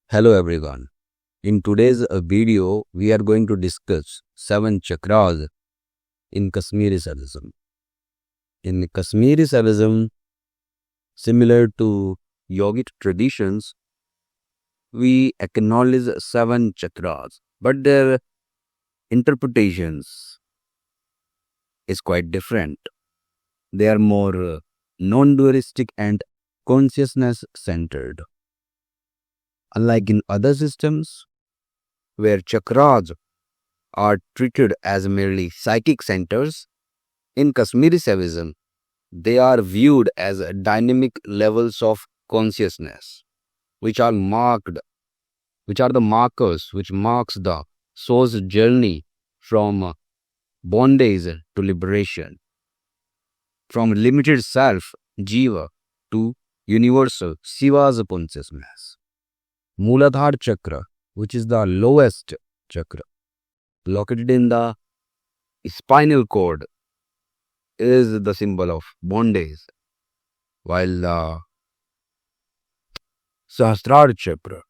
Hello everyone. In today's video, we are going to discuss 7 chakras in Kashmiri Sufism. In Kashmiri Sufism, similar to yogic traditions, we acknowledge 7 chakras, but their interpretations is quite different. They are more non-dualistic and consciousness-centered. Unlike in other systems, where chakras are treated as merely psychic centers, in Kashmiri Sufism, they are viewed as dynamic levels of consciousness, which are the markers which marks the soul's journey from bondage to liberation, from limited self, Jiva, to universal Shiva's consciousness. Muladhara chakra, which is the lowest chakra, located in the spinal cord, is the symbol of bondage, while the Sahasrara chakra,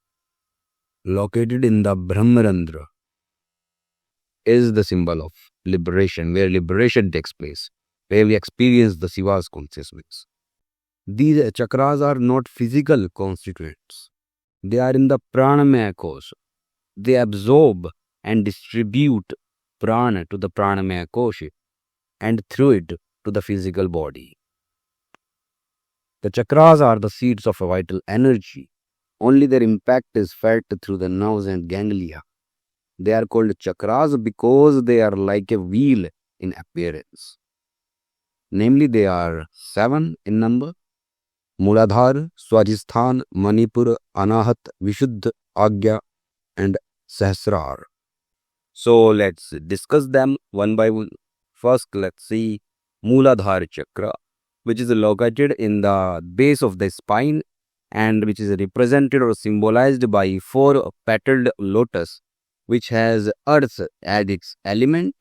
located in the Brahmarandra, is the symbol of liberation, where liberation takes place, where we experience the Shiva's consciousness. These chakras are not physical constituents. They are in the pranamaya kosha. They absorb and distribute prana to the pranamaya kosha and through it to the physical body. The chakras are the seeds of a vital energy. Only their impact is felt through the nerves and ganglia. They are called chakras because they are like a wheel in appearance. Namely, they are 7 in number: Muladhara, Swadhisthana, Manipura, Anahat, Vishuddha, Agya, and Sahasrara. So let's discuss them one by one. First, let's see Muladhara chakra, which is located in the base of the spine and which is represented or symbolized by 4 petaled lotus, which has earth as its element,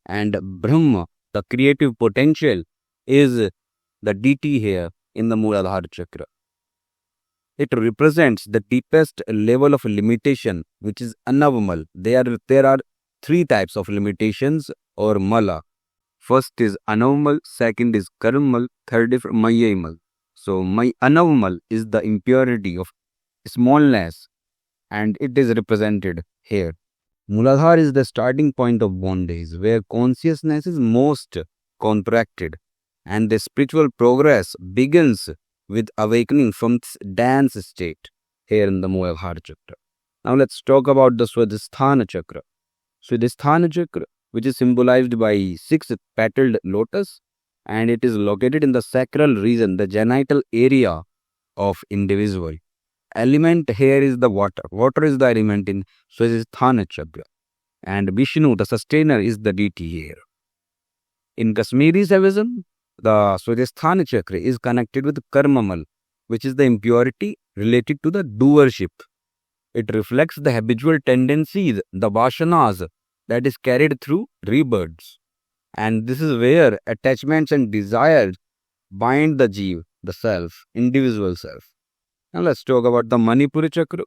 and Brahma, the creative potential, is the deity here in the Muladhara chakra. It represents the deepest level of limitation, which is anavamal. There are 3 types of limitations or mala. First is anavamal, second is karmal, third is mayamal. So anavamal is the impurity of smallness, and it is represented here. Muladhara is the starting point of bondage, where consciousness is most contracted, and the spiritual progress begins with awakening from this dance state here in the Muladhara chakra. Now let's talk about the Swadhisthana chakra. Swadhisthana chakra, which is symbolized by 6 petaled lotus, and it is located in the sacral region, the genital area of individual. Element here is the water. Water is the element in Swadhisthana chakra, and Vishnu, the sustainer, is the deity here. In Kashmiri Sufism, the Swadhisthana chakra is connected with karmamal, which is the impurity related to the doership. It reflects the habitual tendencies, the vasanas, that is carried through rebirths. And this is where attachments and desires bind the jiva, the self, individual self. Now let's talk about the Manipura chakra,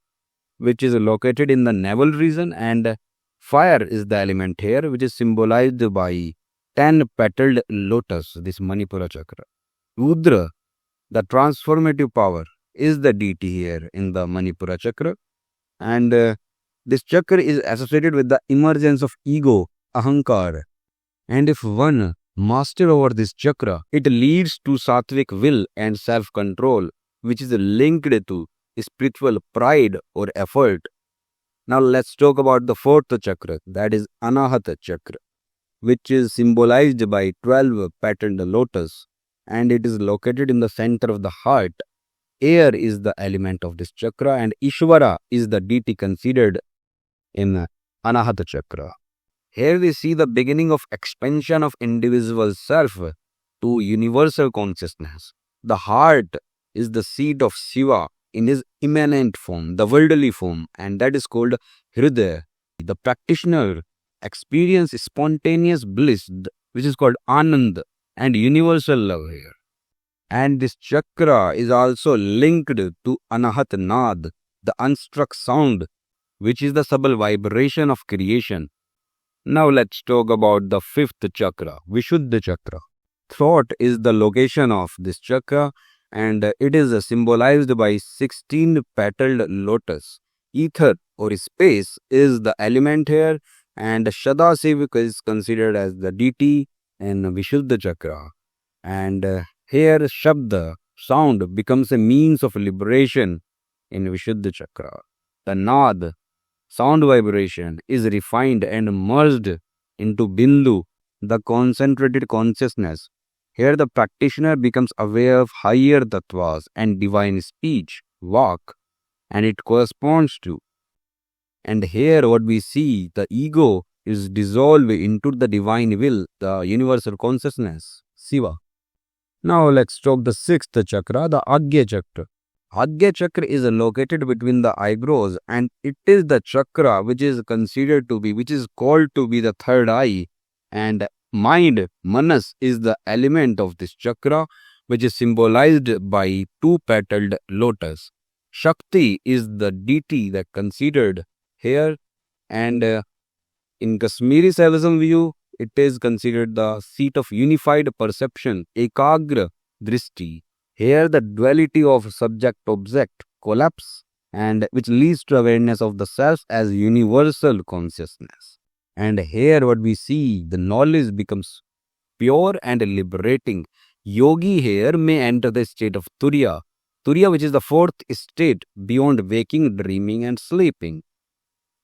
which is located in the navel region, and fire is the element here, which is symbolized by 10 petaled lotus, this Manipura chakra. Rudra, the transformative power, is the deity here in the Manipura chakra, and this chakra is associated with the emergence of ego, ahankar. And if one master over this chakra, it leads to sattvic will and self-control, which is linked to spiritual pride or effort. Now let's talk about the 4th chakra, that is Anahata chakra, which is symbolized by 12 petaled lotus, and it is located in the center of the heart. Air is the element of this chakra, and Ishvara is the deity considered in Anahata chakra. Here we see the beginning of expansion of individual self to universal consciousness. The heart is the seat of Shiva in his immanent form, the worldly form, and that is called Hridaya. The practitioner experience spontaneous bliss, which is called Anand, and universal love here. And this chakra is also linked to Anahat Nad, the unstruck sound, which is the subtle vibration of creation. Now let's talk about the fifth chakra, Vishuddha chakra. Thought is the location of this chakra, and it is symbolized by 16 petaled lotus. Ether or space is the element here, and Shadashiv is considered as the deity in Vishuddha chakra. And here Shabda, sound, becomes a means of liberation in Vishuddha chakra. The Nad, sound vibration, is refined and merged into Bindu, the concentrated consciousness. Here the practitioner becomes aware of higher tattvas and divine speech, vak, and it corresponds to. And here what we see, the ego is dissolved into the divine will, the universal consciousness, Shiva. Now let's talk the sixth chakra, the Agya chakra. Agya chakra is located between the eyebrows, and it is the chakra which is called to be the third eye. And mind, manas, is the element of this chakra, which is symbolized by two petaled lotus. Shakti is the deity that considered here, and in Kashmiri Saivism view, it is considered the seat of unified perception, ekagra drishti. Here the duality of subject-object collapse, and which leads to awareness of the self as universal consciousness. And here what we see, the knowledge becomes pure and liberating. Yogi here may enter the state of Turiya. Turiya, which is the fourth state beyond waking, dreaming and sleeping.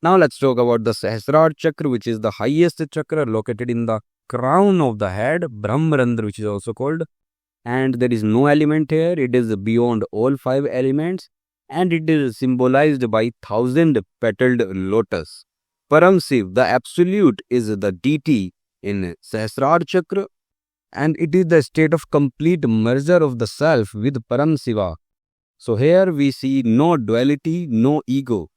Now let's talk about the Sahasrara chakra, which is the highest chakra located in the crown of the head, Brahmarandra, which is also called. And there is no element here. It is beyond all five elements, and it is symbolized by 1,000 petaled lotus. Param Shiv, the absolute, is the deity in Sahasrara chakra, and it is the state of complete merger of the self with Param Shiva. So here we see no duality, no ego.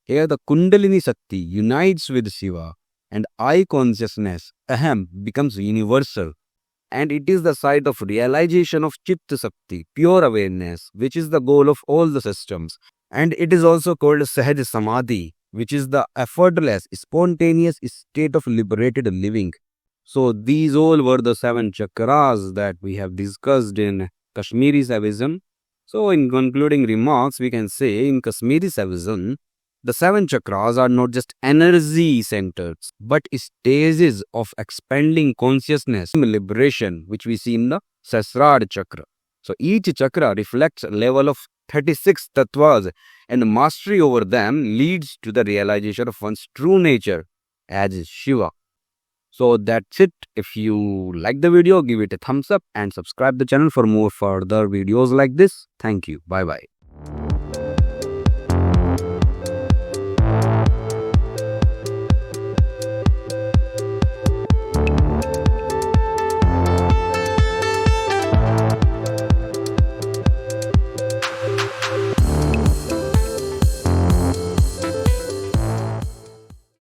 Here the Kundalini Shakti unites with Shiva, and I consciousness, Aham, becomes universal. And it is the site of realization of Chitta Shakti, pure awareness, which is the goal of all the systems. And it is also called Sahaj Samadhi, which is the effortless, spontaneous state of liberated living. So these all were the 7 chakras that we have discussed in Kashmiri Saivism. So in concluding remarks, we can say in Kashmiri Saivism, the 7 chakras are not just energy centers, but stages of expanding consciousness, liberation, which we see in the Sahasrara chakra. So each chakra reflects a level of 36 tattvas, and mastery over them leads to the realization of one's true nature as Shiva. So that's it. If you like the video, give it a thumbs up and subscribe the channel for more further videos like this. Thank you. Bye bye.